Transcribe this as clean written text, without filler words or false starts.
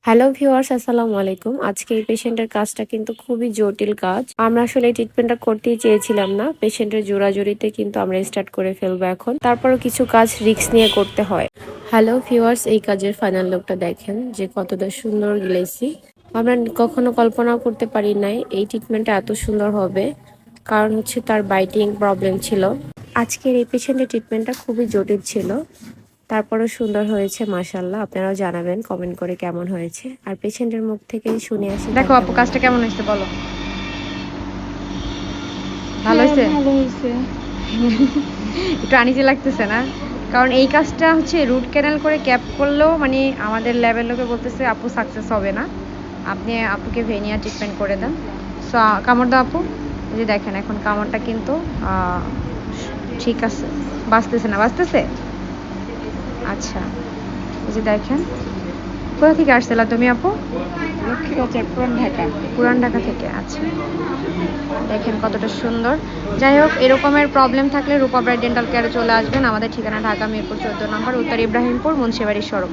Hello viewers, আসসালামু আলাইকুম। আজকে এই পেশেন্টের কাজটা কিন্তু খুবই জটিল কাজ। আমরা আসলে এই ট্রিটমেন্টটা করতেই চেয়েছিলাম না। পেশেন্টের জোড়াজুড়িতে কিন্তু আমরা স্টার্ট করে ফেলবো এখন। তারপরও কিছু কাজ রিস্ক নিয়ে করতে হয়। হ্যালো ভিউয়ার্স, এই কাজের ফাইনাল লুকটা দেখেন যে কতটা সুন্দর গ্লেসি। আমরা কখনো কল্পনাও করতে পারি নাই এই ট্রিটমেন্টটা এত সুন্দর হবে। কারণ হচ্ছে তার বাইটিং প্রবলেম ছিল। আজকের এই পেশেন্টের ট্রিটমেন্টটা খুবই জটিল ছিল। তারপরও সুন্দর হয়েছে মাশাআল্লাহ। আপনারাও জানাবেন কমেন্ট করে কেমন হয়েছে। আর পেশেন্টের মুখ থেকেই শুনে আসি তার দেখো আপু কেমন কাজটা লাগে। কেমন হয়েছে বলো। ভালো হ্যাঁ, হয়েছে? ভালো হয়েছে। একটু আনিজি লাগতেছে না? কারণ এই কাজটা হচ্ছে রুট ক্যানাল করে ক্যাপ করলেও মানে আমাদের ল্যাবের লোকে বলতেছে আপু সাকসেস হবে না, আপনি আপুকে ভেনিয়া ট্রিটমেন্ট করে দেন। সো কামড় দাও আপু। এই যে দেখেন এখন কামড়টা কিন্তু ঠিক আছে, বাঁচতেছে না? বাঁচতেছে। আচ্ছা, এই যে দেখেন। কোথা থেকে আসছিলা তুমি আপু? লক্ষ্মীবাজার, পুরান ঢাকা। পুরান ঢাকা থেকে। আচ্ছা, দেখেন কতটা সুন্দর। যাই হোক, এরকমের প্রবলেম থাকলে রূপা ব্রাইট ডেন্টাল কেয়ারে চলে আসবেন। আমাদের ঠিকানা ঢাকা মিরপুর 14 নম্বর, উত্তর ইব্রাহিমপুর, মুন্সিবাড়ি সড়ক।